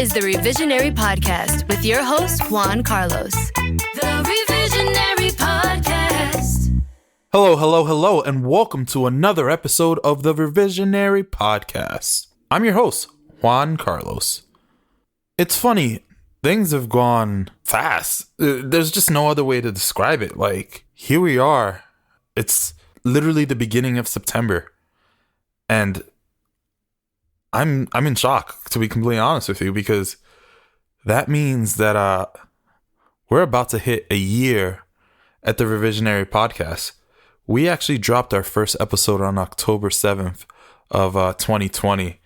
is the Revisionary Podcast with your host, Juan Carlos. The Revisionary Podcast. Hello, and welcome to another episode of the Revisionary Podcast. I'm your host, Juan Carlos. It's funny, things have gone fast. There's just no other way to describe it. Like, here we are. It's literally the beginning of September. And I'm in shock, to be completely honest with you, because that means that we're about to hit a year at the Revisionary Podcast. We actually dropped our first episode on October 7th of 2020.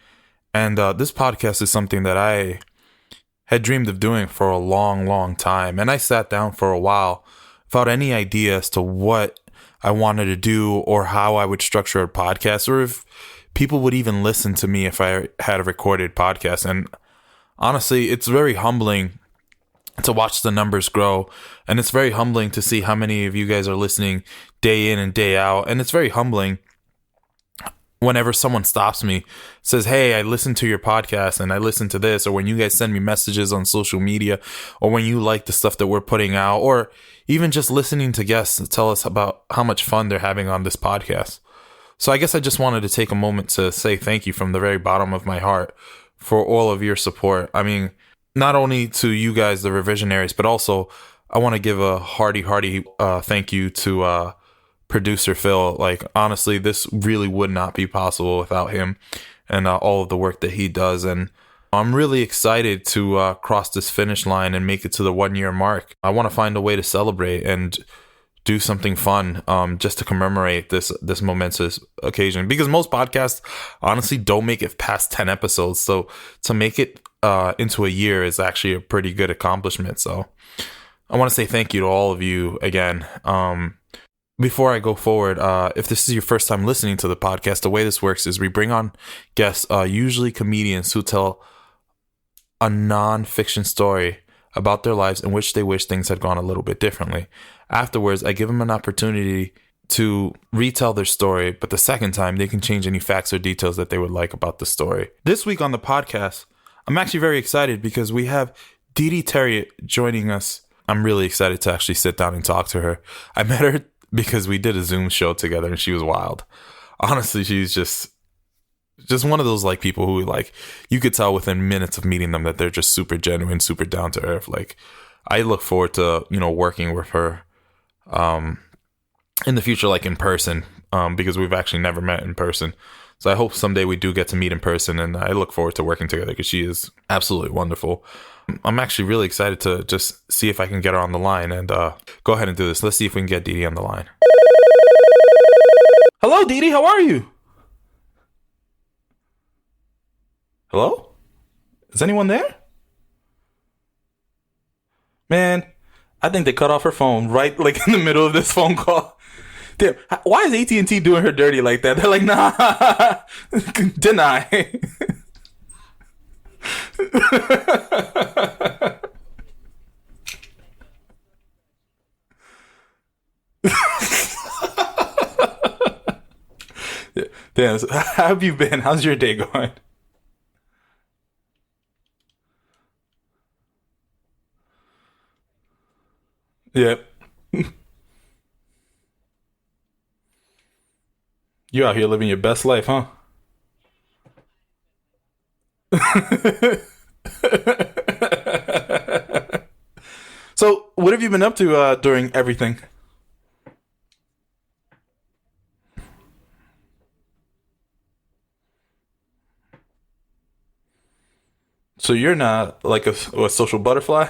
And this podcast is something that I had dreamed of doing for a long time. And I sat down for a while without any idea as to what I wanted to do or how I would structure a podcast, or if people would even listen to me if I had a recorded podcast. And honestly, it's very humbling to watch the numbers grow. And it's very humbling to see how many of you guys are listening day in and day out. And it's very humbling whenever someone stops me, says, hey, I listened to your podcast and I listened to this, or when you guys send me messages on social media, or when you like the stuff that we're putting out, or even just listening to guests tell us about how much fun they're having on this podcast. So I guess I just wanted to take a moment to say thank you from the very bottom of my heart for all of your support. I mean, not only to you guys, the Revisionaries, but also I want to give a hearty thank you to producer Phil. Like, honestly, this really would not be possible without him and all of the work that he does. And I'm really excited to cross this finish line and make it to the 1 year mark. I want to find a way to celebrate and do something fun just to commemorate this momentous occasion, because most podcasts honestly don't make it past 10 episodes. So to make it into a year is actually a pretty good accomplishment. So I want to say thank you to all of you again. Before I go forward, if this is your first time listening to the podcast, the way this works is we bring on guests, usually comedians, who tell a non-fiction story about their lives in which they wish things had gone a little bit differently. Afterwards, I give them an opportunity to retell their story, but the second time they can change any facts or details that they would like about the story. This week on the podcast, I'm actually very excited because we have Didi Terriot joining us. I'm really excited to actually sit down and talk to her. I met her because we did a Zoom show together and she was wild. Honestly, she's just one of those like people who, like, you could tell within minutes of meeting them that they're just super genuine, super down to earth. Like, I look forward to, working with her in the future, like in person, because we've actually never met in person. So I hope someday we do get to meet in person, and I look forward to working together because she is absolutely wonderful. I'm actually really excited to just see if I can get her on the line and go ahead and do this. Let's see if we can get Didi on the line. Hello, Didi. How are you? Hello? Is anyone there? Man, I think they cut off her phone right like in the middle of this phone call. Damn, why is AT&T doing her dirty like that? They're like, nah, deny. Damn, how have you been? How's your day going? Yep. You out here living your best life, huh? So, what have you been up to during everything? So you're not like a social butterfly?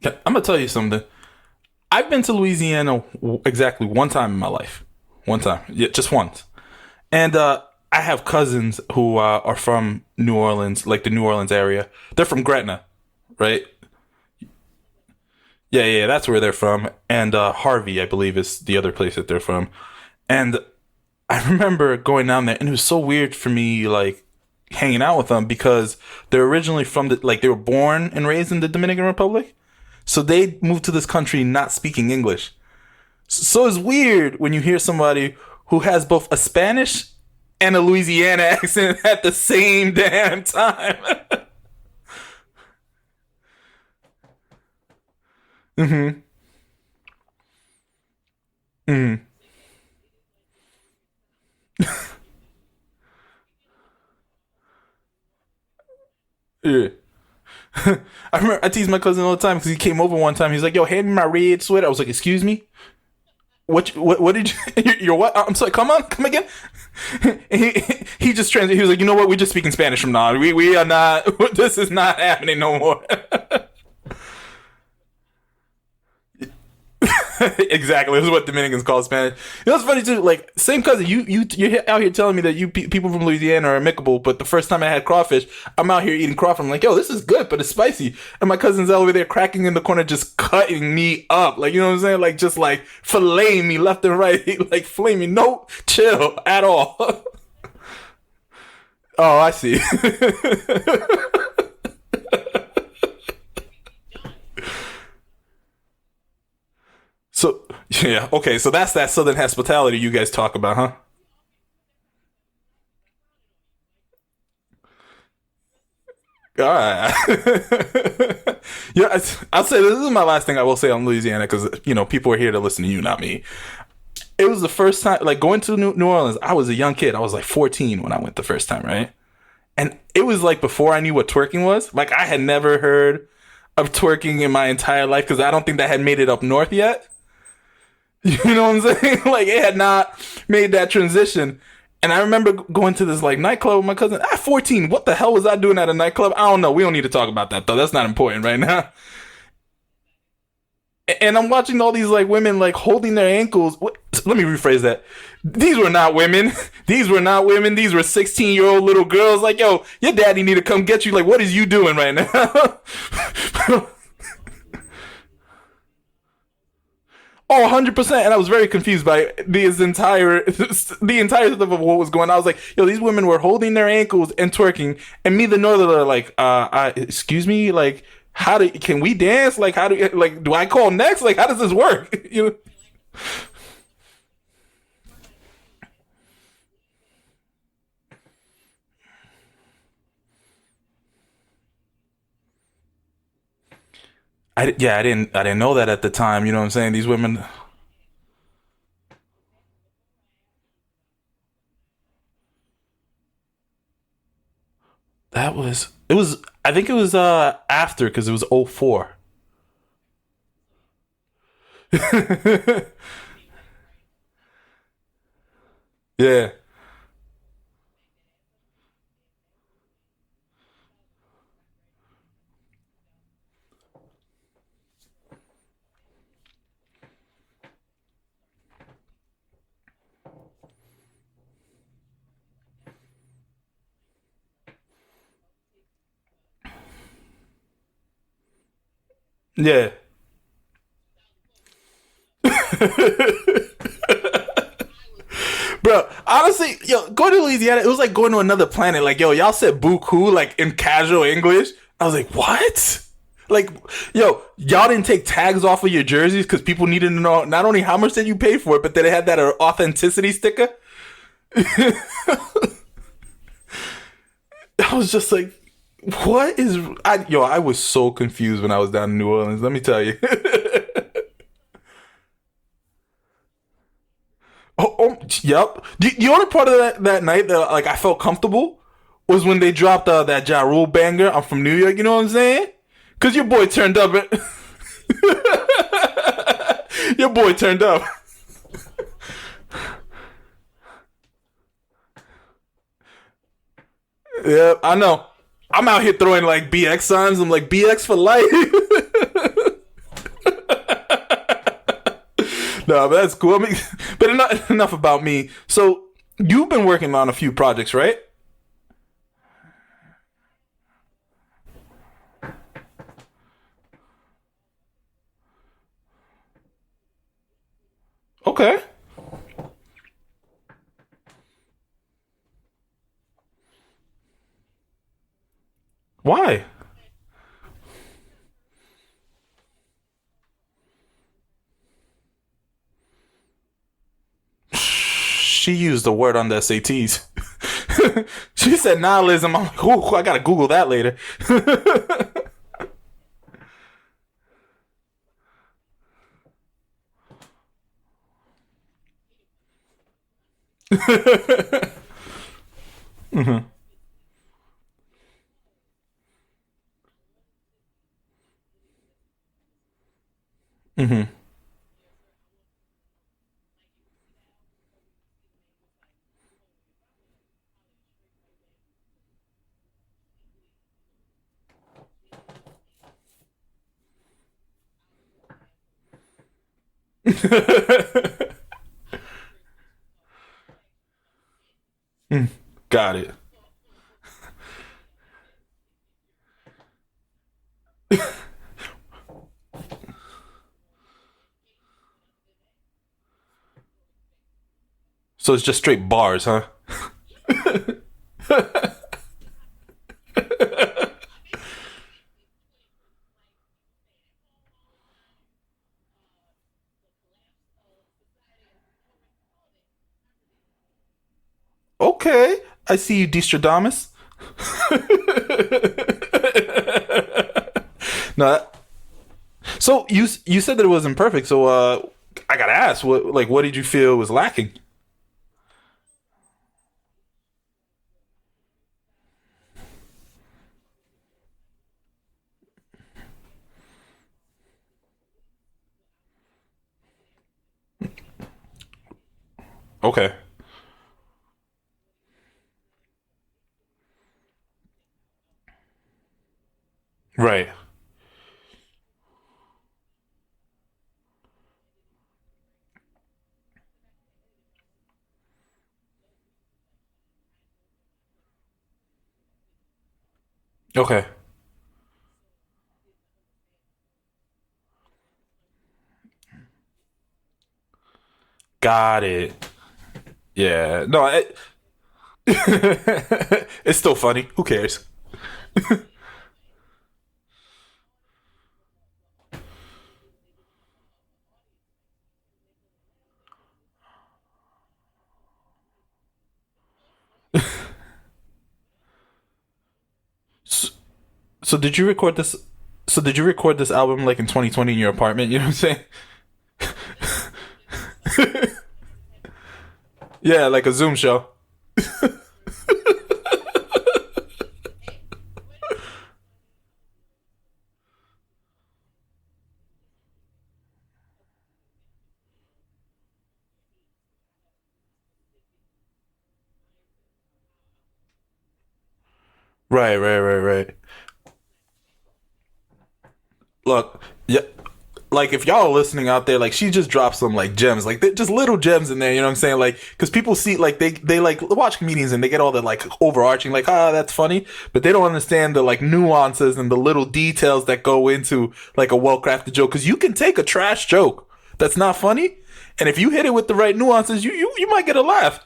I'm gonna tell you something. I've been to Louisiana exactly one time in my life. One time. Yeah, just once. And I have cousins who are from New Orleans, like the New Orleans area. They're from Gretna, right? Yeah, that's where they're from. And Harvey, I believe, is the other place that they're from. And I remember going down there, and it was so weird for me, like, hanging out with them because they're originally from they were born and raised in the Dominican Republic. So they moved to this country not speaking English. So it's weird when you hear somebody who has both a Spanish and a Louisiana accent at the same damn time. Mm-hmm. Mm-hmm. Yeah. I remember I teased my cousin all the time because he came over one time. He's like, "Yo, hand me my red sweater." I was like, "Excuse me? What did you? You're what? I'm sorry. Come on, come again." He just translated. He was like, "You know what? We just speaking Spanish from now. We are not. This is not happening no more." Exactly. This is what Dominicans call Spanish. You know, it's funny too. Like, same cousin. You're out here telling me that people from Louisiana are amicable, but the first time I had crawfish, I'm out here eating crawfish. I'm like, yo, this is good, but it's spicy. And my cousin's over there cracking in the corner, just cutting me up. Like, you know what I'm saying? Like, just like filleting me left and right, like flaming. No chill at all. Oh, I see. So yeah, okay. So that's that Southern hospitality you guys talk about, huh? All right. Yeah, I'll say this is my last thing I will say on Louisiana because people are here to listen to you, not me. It was the first time, like going to New Orleans. I was a young kid. I was like 14 when I went the first time, right? And it was like before I knew what twerking was. Like I had never heard of twerking in my entire life because I don't think that had made it up north yet. You know what I'm saying? Like it had not made that transition. And I remember going to this like nightclub with my cousin. At 14, what the hell was I doing at a nightclub? I don't know. We don't need to talk about that though. That's not important right now. And I'm watching all these like women like holding their ankles. Let me rephrase that. These were not women. These were not women. These were 16-year-old little girls. Like, yo, your daddy need to come get you. Like, what is you doing right now? Oh, 100%. And I was very confused by the entire stuff of what was going on. I was like, yo, these women were holding their ankles and twerking. And me, the northerner, like, excuse me, like, can we dance? Like, do I call next? Like, how does this work? You know? Yeah, I didn't know that at the time. You know what I'm saying? These women, I think it was, after, cause it was '04. Yeah. Yeah. Bro, honestly, yo, going to Louisiana, it was like going to another planet. Like, yo, y'all said buku like in casual English. I was like, what? Like, yo, y'all didn't take tags off of your jerseys because people needed to know not only how much that you paid for it, but that it had that authenticity sticker. I was just like, what is? I was so confused when I was down in New Orleans. Let me tell you. Yep. The only part of that night that like I felt comfortable was when they dropped that Ja Rule banger. I'm from New York. You know what I'm saying? Cause your boy turned up. Your boy turned up. Yeah, I know. I'm out here throwing like BX signs. I'm like BX for life. No, but that's cool. I mean, but enough about me. So you've been working on a few projects, right? Okay. Why? She used the word on the SATs. She said nihilism. I'm like, ooh, I gotta Google that later. Hmm. Hmm. Got it. So it's just straight bars, huh? Okay, I see you, Distradamus. No, so you said that it wasn't perfect. So I gotta ask, what did you feel was lacking? Okay, right. Okay, got it. Yeah, no, it's still funny. Who cares? So, so did you record this? So did you record this album like in 2020 in your apartment? You know what I'm saying? Yeah, like a Zoom show. Right, right, right, right. Look, yeah, like if y'all are listening out there, like she just drops some like gems, like just little gems in there. You know what I'm saying? Like because people see like they like watch comedians and they get all the like overarching like that's funny, but they don't understand the like nuances and the little details that go into like a well crafted joke. Because you can take a trash joke that's not funny, and if you hit it with the right nuances, you might get a laugh.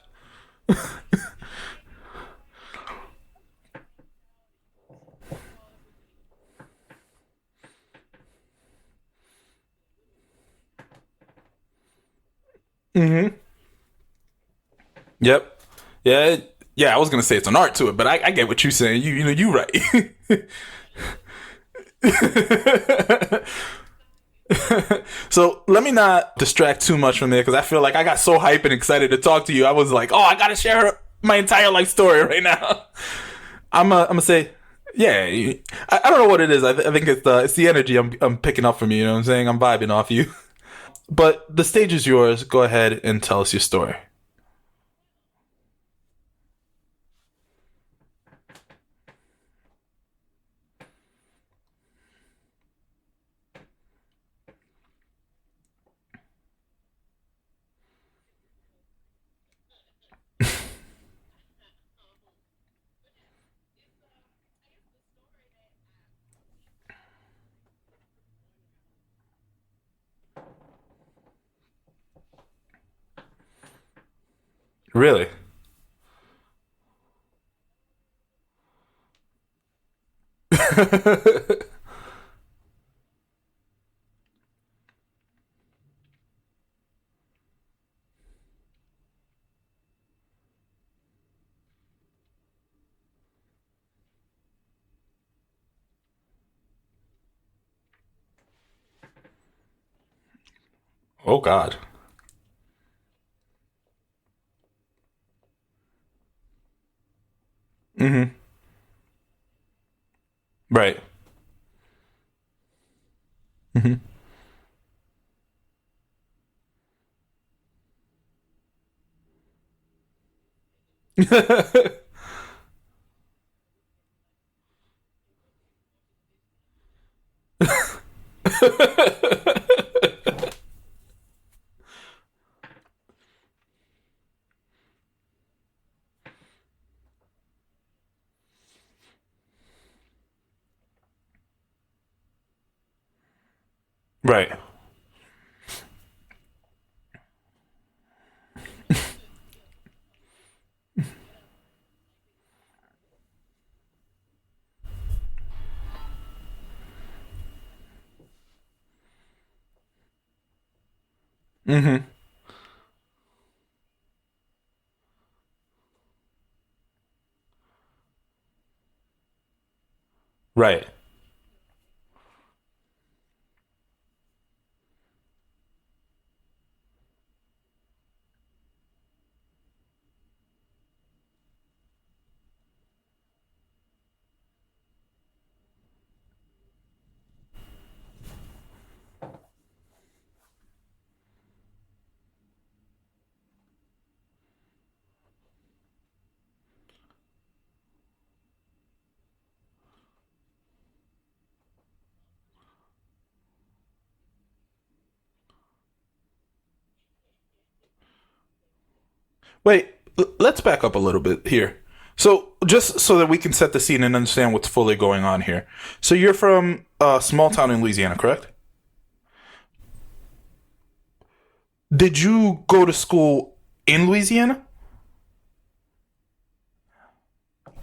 Mm-hmm. Yep. Yeah. Yeah. I was gonna say it's an art to it, but I get what you're saying. You know you right. So let me not distract too much from there because I feel like I got so hyped and excited to talk to you. I was like, oh, I gotta share my entire life story right now. I'm gonna say, yeah. I don't know what it is. I think it's the energy I'm picking up from you. You know what I'm saying? I'm vibing off you. But the stage is yours. Go ahead and tell us your story. Really? Oh God. Mm-hmm. Right. Mm-hmm. Right. Mm-hmm. Right. Wait, let's back up a little bit here. So, just so that we can set the scene and understand what's fully going on here. So, you're from a small town in Louisiana, correct? Did you go to school in Louisiana?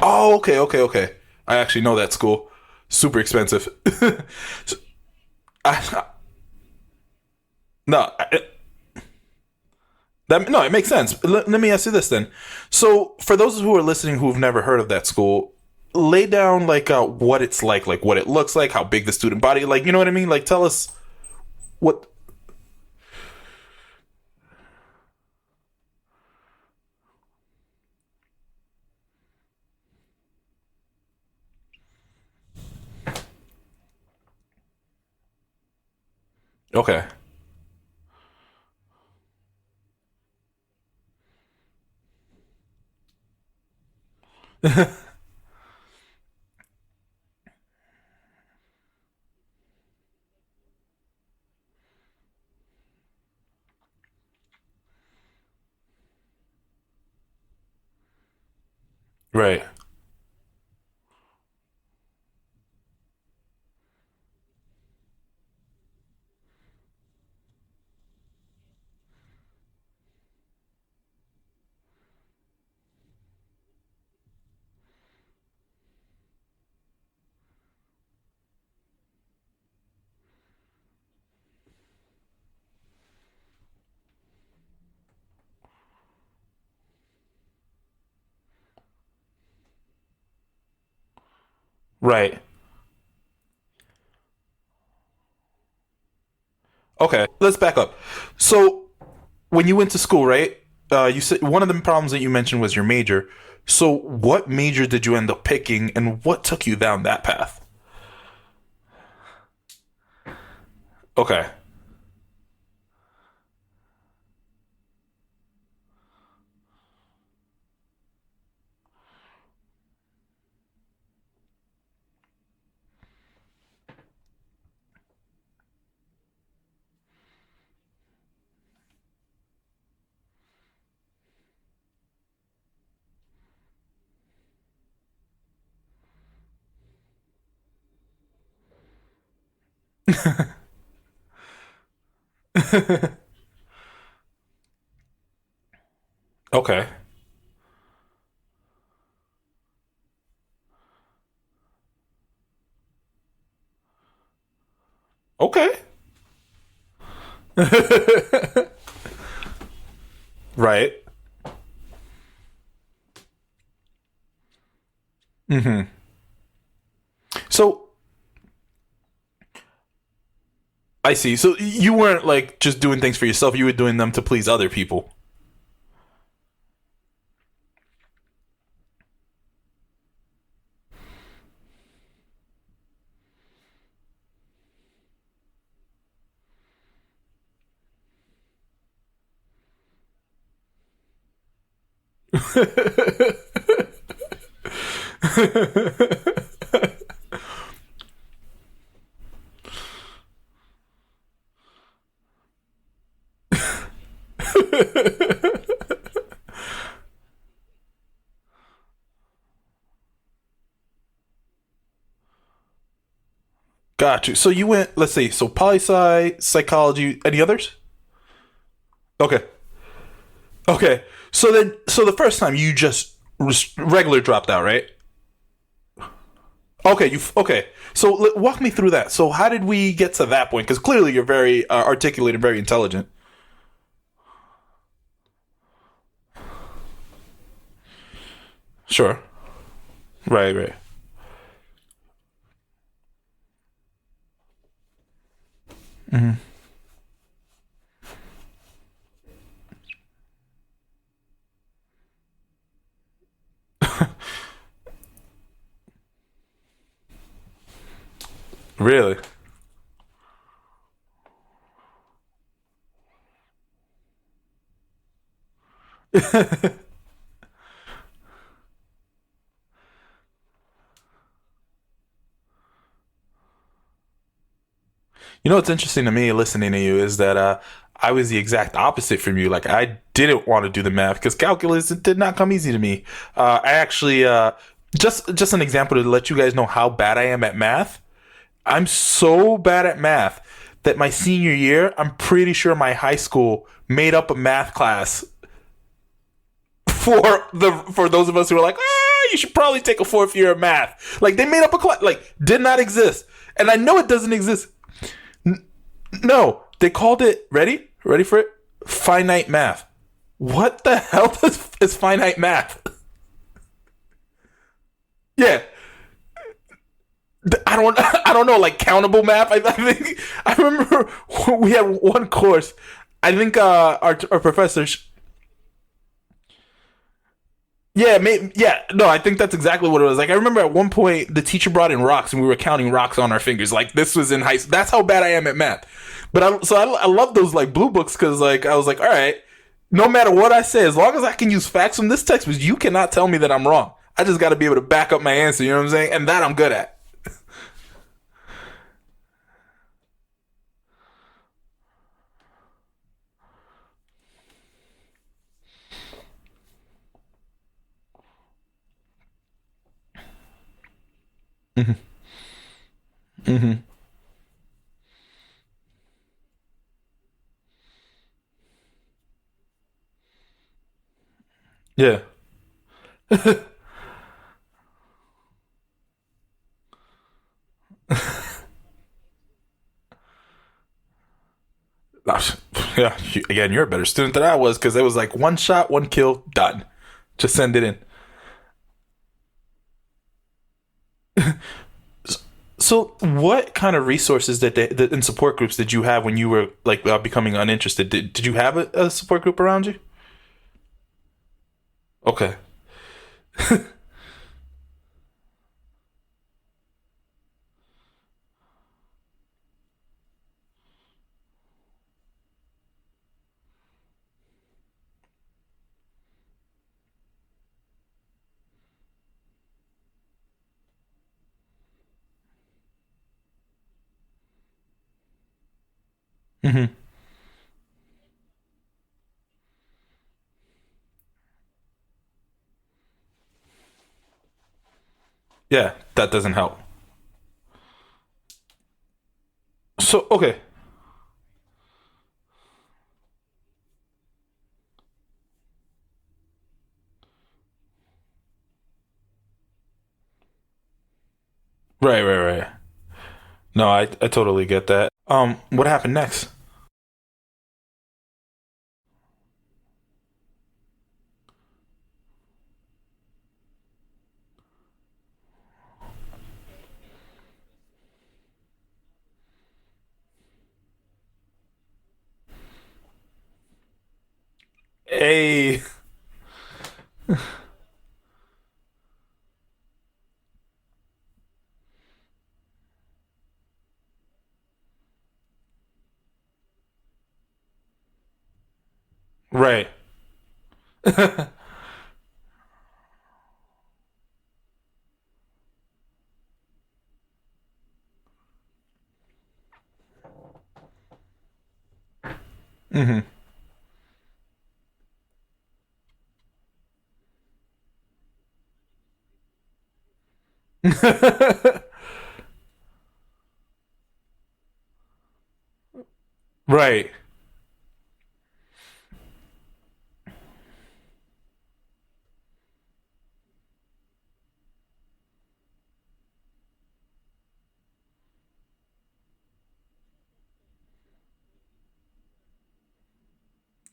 Oh, okay, okay, okay. I actually know that school. Super expensive. So, no, no, it makes sense. Let me ask you this then. So, for those who are listening who have never heard of that school, lay down like what it's like what it looks like, how big the student body, like you know what I mean. Like, tell us what. Okay. Right. Right. Okay. Let's back up. So, when you went to school, right? You said one of the problems that you mentioned was your major. So, what major did you end up picking, and what took you down that path? Okay. Okay. Okay. Right. Mm-hmm. So I see. So you weren't like just doing things for yourself. You were doing them to please other people. Got you. So you went, let's see, so poli sci, psychology, any others? Okay. Okay. So the first time you just regular dropped out, right? Okay, okay. So walk me through that. So how did we get to that point? Because clearly you're very articulate and very intelligent. Sure. Right, right. Hmm. Really? You know what's interesting to me listening to you is that I was the exact opposite from you. Like I didn't want to do the math because calculus it did not come easy to me. I actually just an example to let you guys know how bad I am at math. I'm so bad at math that my senior year, I'm pretty sure my high school made up a math class for those of us who are like, you should probably take a fourth year of math. Like they made up a class, like did not exist, and I know it doesn't exist. No, they called it ready for it, finite math. What the hell is finite math? Yeah, I don't know like countable math. I think I remember we had one course. I think our professor. Yeah, yeah, no, I think that's exactly what it was. Like, I remember at one point the teacher brought in rocks and we were counting rocks on our fingers. Like, this was in high school. That's how bad I am at math. But I love those like blue books because like I was like, all right, no matter what I say, as long as I can use facts from this text, because you cannot tell me that I'm wrong. I just got to be able to back up my answer. You know what I'm saying? And that I'm good at. Hmm. Hmm. Yeah. Yeah. Again, you're a better student than I was because it was like one shot, one kill, done. Just send it in. So, what kind of resources that in support groups did you have when you were like becoming uninterested? Did you have a support group around you? Okay. Hmm. Yeah, that doesn't help. So, okay. Right, right, right. No, I totally get that. What happened next? Hey, right. Hmm. Right.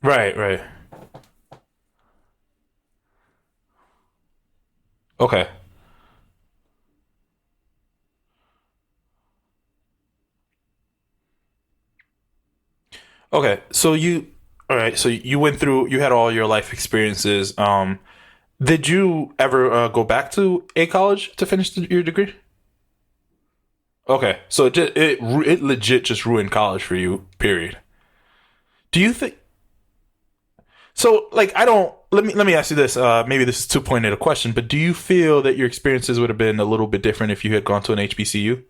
Right. Right. Okay. Okay. All right. So you went through. You had all your life experiences. Did you ever go back to a college to finish your degree? Okay. So it legit just ruined college for you. Period. Do you think? So, like, I don't. Let me ask you this. Maybe this is too pointed a question, but do you feel that your experiences would have been a little bit different if you had gone to an HBCU?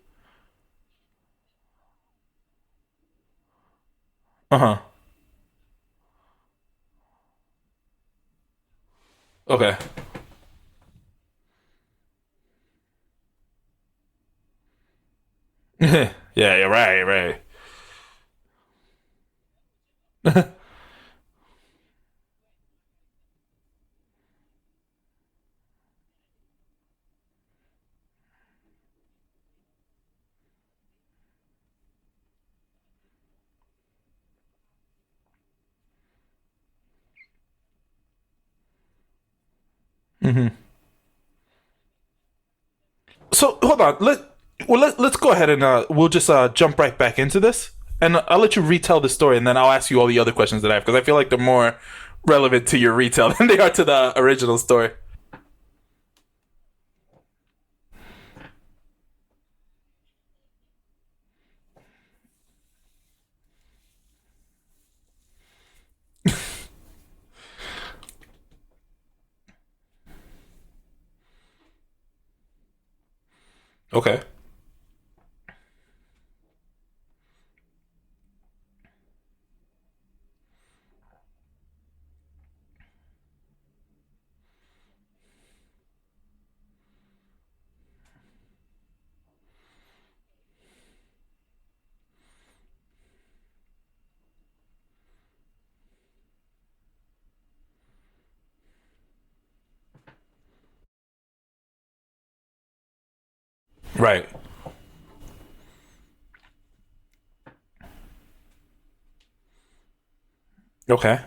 Uh huh. Okay. Yeah. Yeah. Right. Right. Hmm. So hold on. Let's go ahead and we'll just jump right back into this, and I'll let you retell the story, and then I'll ask you all the other questions that I have because I feel like they're more relevant to your retell than they are to the original story. Okay. Right. Okay.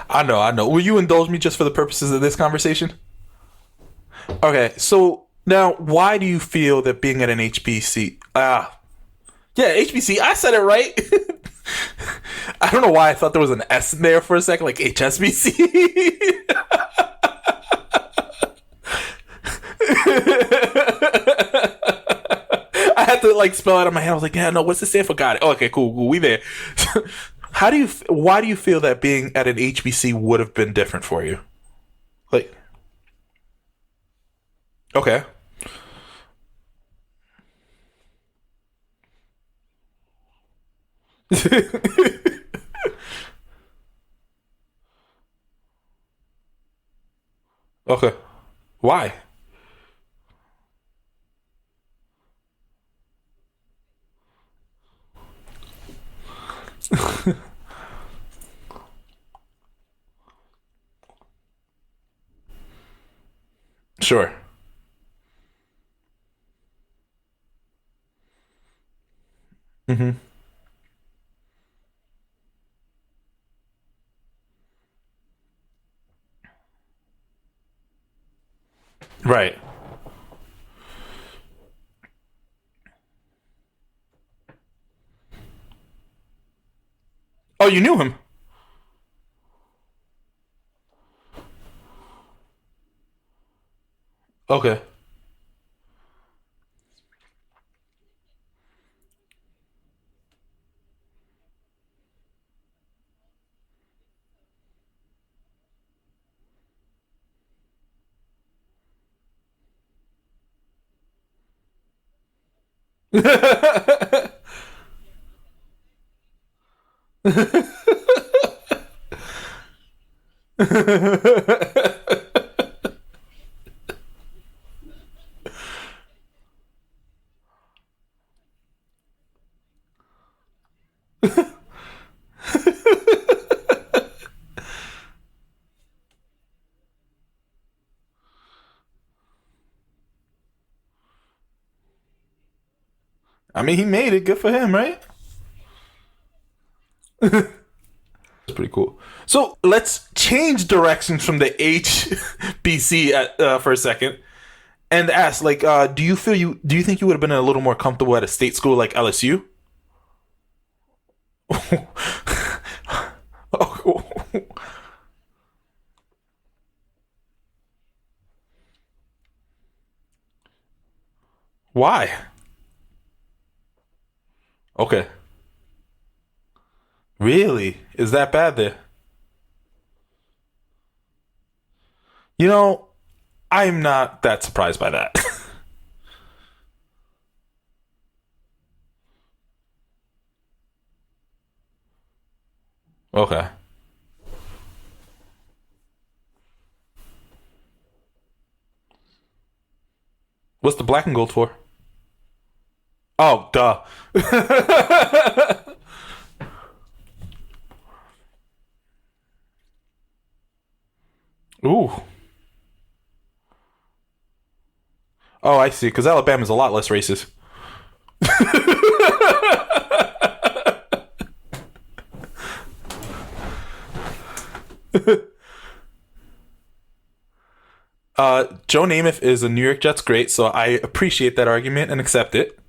I know. Will you indulge me just for the purposes of this conversation? Okay. So now, why do you feel that being at an HBC? Yeah, HBC. I said it right. I don't know why I thought there was an S in there for a second, like HSBC. I had to like spell out in my head. I was like, yeah, no, what's the stand for? Got it. Oh, okay, cool. We there. Why do you feel that being at an HBC would have been different for you? Like, okay. Okay. Why? Sure. Mm-hmm. Right. Oh, you knew him. Okay. I mean, he made it. Good for him, right? It's pretty cool. So let's change directions from the HBC for a second and ask, like, do you think you would have been a little more comfortable at a state school like LSU? Why? Okay. Really? Is that bad there? You know, I'm not that surprised by that. Okay. What's the black and gold for? Oh, duh. Ooh. Oh, I see. Because Alabama's a lot less racist. Joe Namath is a New York Jets great, so I appreciate that argument and accept it.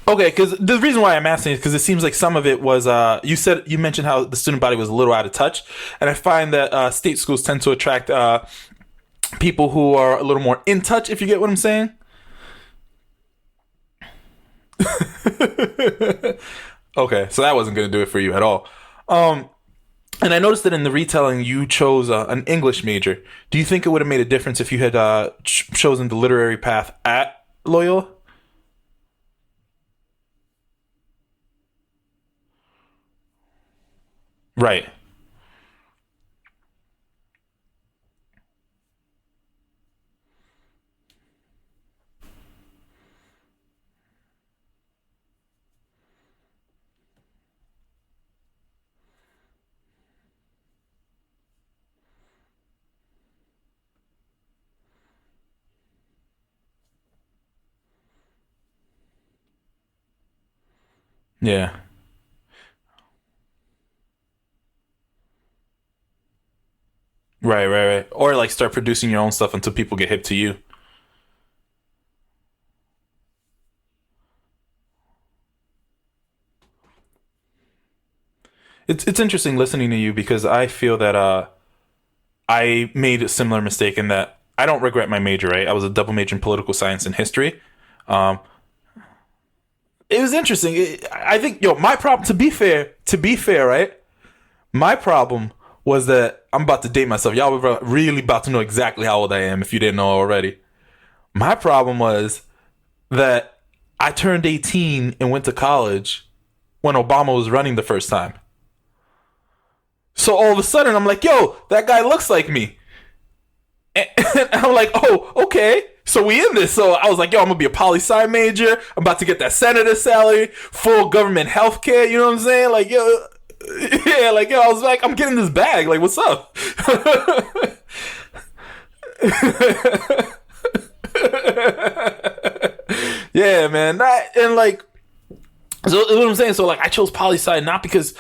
Okay, because the reason why I'm asking is because it seems like some of it was you mentioned how the student body was a little out of touch, and I find that state schools tend to attract people who are a little more in touch. If you get what I'm saying. Okay, so that wasn't going to do it for you at all. Um, and I noticed that in the retelling you chose an English major. Do you think it would have made a difference if you had chosen the literary path at Loyola? Right. Yeah. Right, right, right. Or like start producing your own stuff until people get hip to you. It's interesting listening to you because I feel that I made a similar mistake in that I don't regret my major, right? I was a double major in political science and history. Um, it was interesting. I think, my problem, to be fair, right? My problem was that I'm about to date myself. Y'all were really about to know exactly how old I am if you didn't know already. My problem was that I turned 18 and went to college when Obama was running the first time. So all of a sudden, I'm like, yo, that guy looks like me. And I'm like, oh, okay. So we in this. So I was like, yo, I'm going to be a poli-sci major. I'm about to get that senator salary, full government health care. You know what I'm saying? Like, yo, yeah, like, yo, I was like, I'm getting this bag. Like, what's up? Yeah, man. And like, so what I'm saying, so like I chose poli-sci not because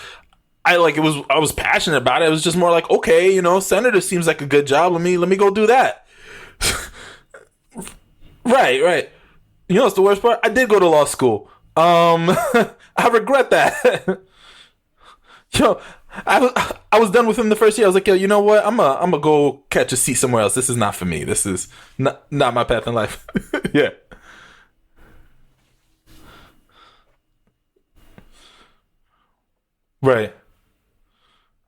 I was passionate about it. It was just more like, okay, you know, senator seems like a good job. Let me go do that. Right. You know what's the worst part? I did go to law school. I regret that. Yo, I was done within the first year. I was like, yo, you know what? I'm gonna go catch a seat somewhere else. This is not for me. This is not my path in life. Yeah. Right.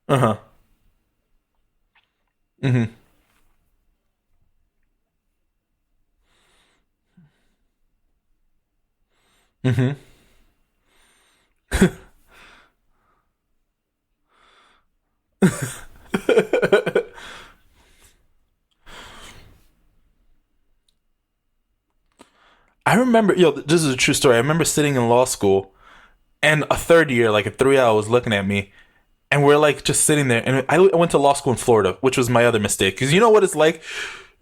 Uh-huh. Mm-hmm. Mm-hmm. I remember, yo, this is a true story. I remember sitting in law school and a third year, like a 3 hour was looking at me and we're like just sitting there. And I went to law school in Florida, which was my other mistake. Because you know what it's like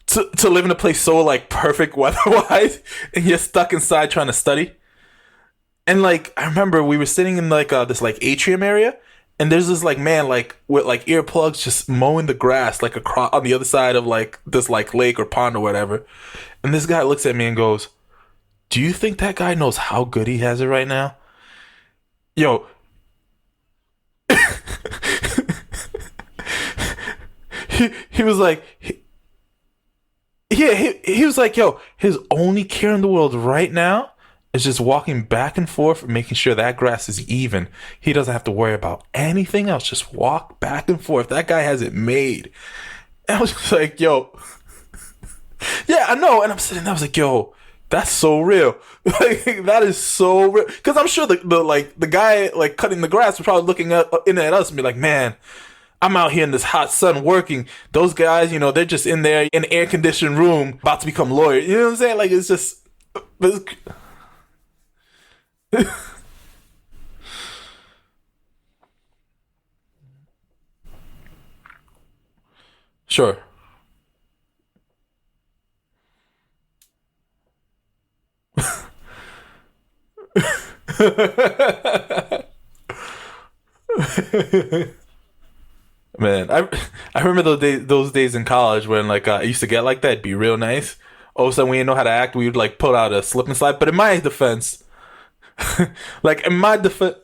to live in a place so like perfect weather-wise and you're stuck inside trying to study? And like I remember we were sitting in like this like atrium area, and there's this like man like with like earplugs just mowing the grass like across on the other side of like this like lake or pond or whatever. And this guy looks at me and goes, "Do you think that guy knows how good he has it right now?" Yo, he was like, yeah, he was like, yo, his only care in the world right now is just walking back and forth and making sure that grass is even. He doesn't have to worry about anything else. Just walk back and forth. That guy has it made. And I was just like, yo, yeah, I know. And I'm sitting there, I was like, yo, that's so real. Like, that is so real. Because I'm sure the guy like cutting the grass was probably looking in at us and be like, man, I'm out here in this hot sun working. Those guys, you know, they're just in there in an air conditioned room about to become lawyers. You know what I'm saying? Like, it's just. Sure. Man, I remember those days in college when like I used to get like that, be real nice. All of a sudden we didn't know how to act. We would like pull out a slip and slide. But in my defense, like in my defense,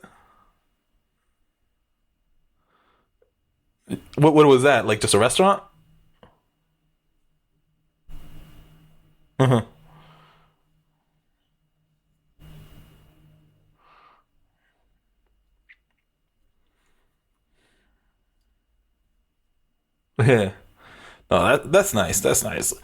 what was that? Like just a restaurant? Uh-huh. Yeah. No, that's nice. That's nice.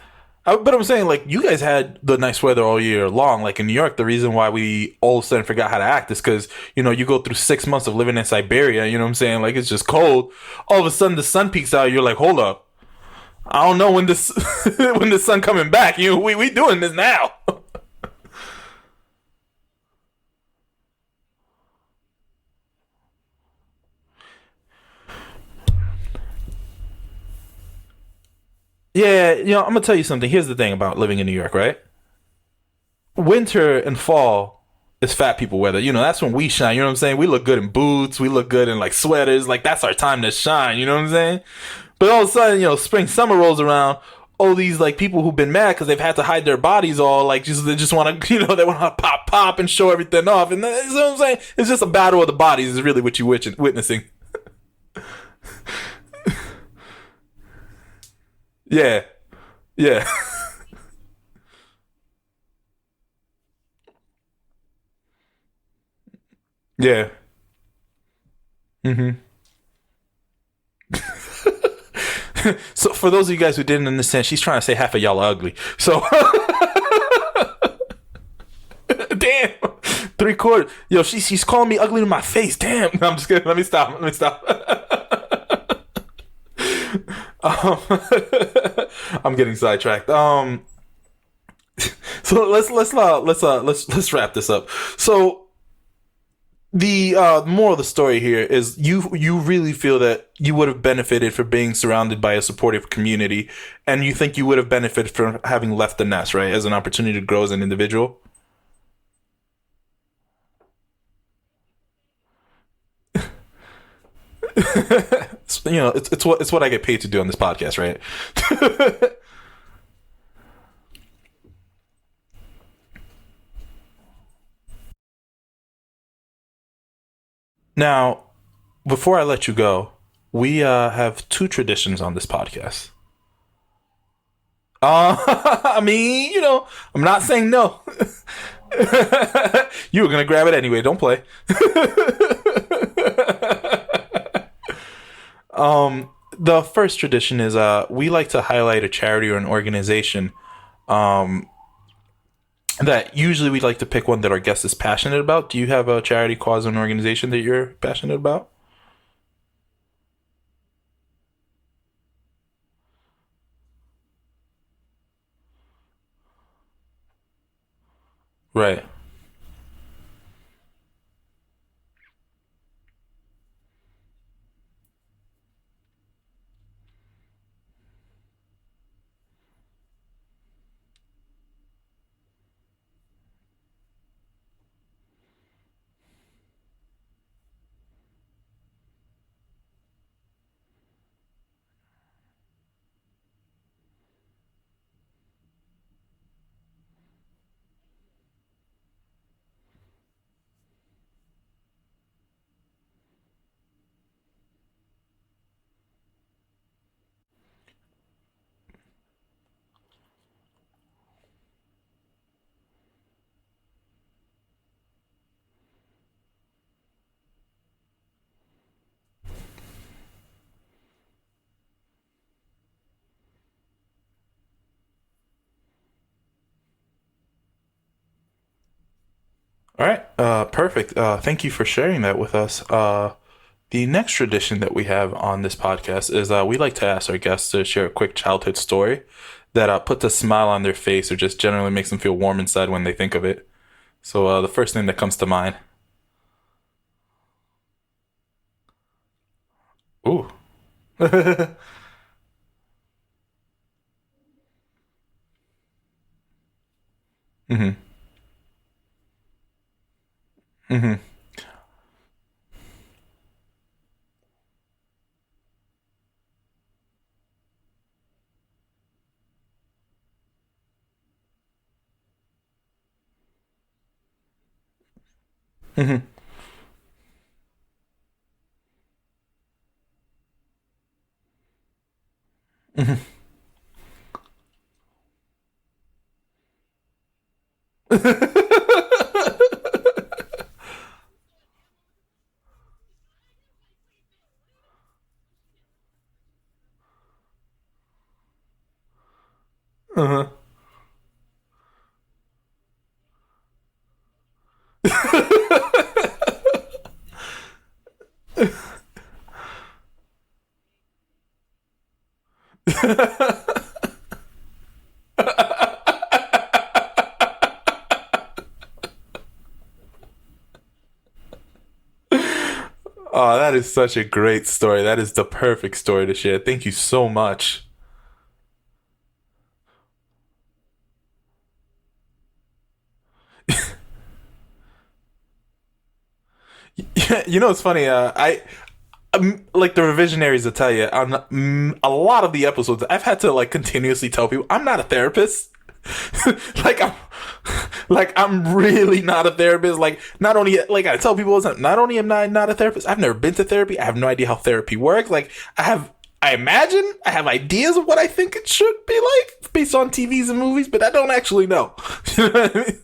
But I'm saying, like, you guys had the nice weather all year long. Like in New York, the reason why we all of a sudden forgot how to act is because, you know, you go through 6 months of living in Siberia, you know what I'm saying? Like, it's just cold. All of a sudden, the sun peeks out. You're like, hold up. I don't know when this when the sun coming back. We doing this now. Yeah, you know, I'm gonna tell you something. Here's the thing about living in New York, right? Winter and fall is fat people weather. You know, that's when we shine. You know what I'm saying? We look good in boots. We look good in like sweaters. Like that's our time to shine. You know what I'm saying? But all of a sudden, you know, spring, summer rolls around. All these like people who've been mad because they've had to hide their bodies all like just they just want to you know they want to pop and show everything off and that's what I'm saying. It's just a battle of the bodies is really what you're witnessing. Yeah, yeah, yeah. Hmm. So for those of you guys who didn't understand, she's trying to say half of y'all are ugly. So Damn. 3/4. Yo, she's calling me ugly to my face. Damn. No, I'm just kidding. Let me stop. um, I'm getting sidetracked. So let's wrap this up. So the moral of the story here is you really feel that you would have benefited from being surrounded by a supportive community, and you think you would have benefited from having left the nest, right, as an opportunity to grow as an individual. It's what I get paid to do on this podcast, right? Now, before I let you go, we have two traditions on this podcast. I mean, I'm not saying no. You were gonna grab it anyway. Don't play. The first tradition is we like to highlight a charity or an organization. That usually we like to pick one that our guest is passionate about. Do you have a charity, cause, or an organization that you're passionate about? Right. All right. Perfect. Thank you for sharing that with us. The next tradition that we have on this podcast is we like to ask our guests to share a quick childhood story that puts a smile on their face or just generally makes them feel warm inside when they think of it. So the first thing that comes to mind. Ooh. Mm-hmm. Mm-hmm. Mm-hmm. Mm-hmm. Uh-huh. Oh, that is such a great story. That is the perfect story to share. Thank you so much. Yeah, it's funny. Like the revisionaries will tell you on a lot of the episodes, I've had to like continuously tell people I'm not a therapist. like I'm, I'm really not a therapist. Like not only like I tell people, not only am I not a therapist, I've never been to therapy. I have no idea how therapy works. Like I imagine I have ideas of what I think it should be like based on TVs and movies, but I don't actually know. You know what I mean?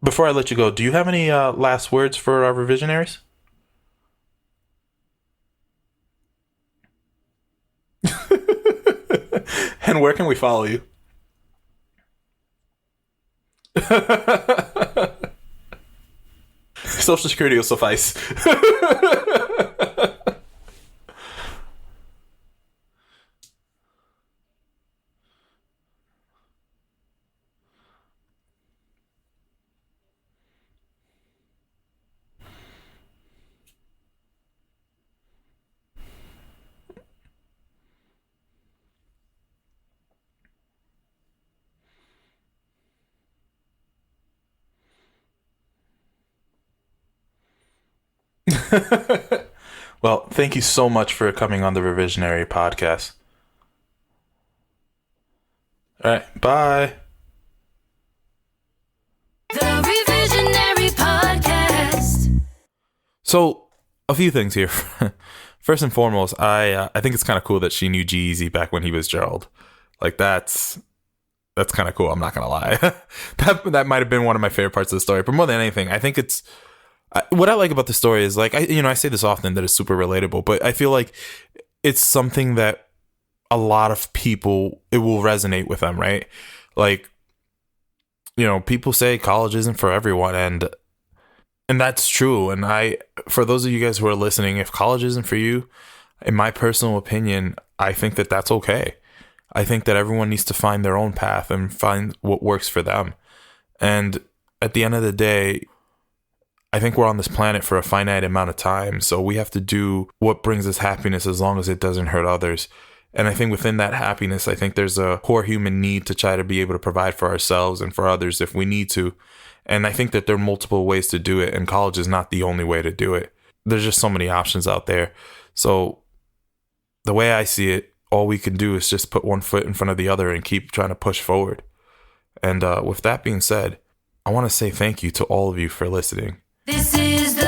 Before I let you go, do you have any last words for our revisionaries? And where can we follow you? Social Security will suffice. Well, thank you so much for coming on the Revisionary podcast. All right, bye. The Revisionary Podcast. So, a few things here. First and foremost, I think it's kind of cool that she knew G-Eazy back when he was Gerald. Like, that's kind of cool. I'm not gonna lie. that might have been one of my favorite parts of the story. But more than anything, I think it's what I like about the story is, like, I say this often, that it's super relatable, but I feel like it's something that a lot of people, it will resonate with them, right? Like, people say college isn't for everyone, and that's true. And for those of you guys who are listening, if college isn't for you, in my personal opinion, I think that that's okay. I think that everyone needs to find their own path and find what works for them. And at the end of the day, I think we're on this planet for a finite amount of time, so we have to do what brings us happiness as long as it doesn't hurt others. And I think within that happiness, I think there's a core human need to try to be able to provide for ourselves and for others if we need to. And I think that there are multiple ways to do it, and college is not the only way to do it. There's just so many options out there. So the way I see it, all we can do is just put one foot in front of the other and keep trying to push forward. And with that being said, I want to say thank you to all of you for listening. This is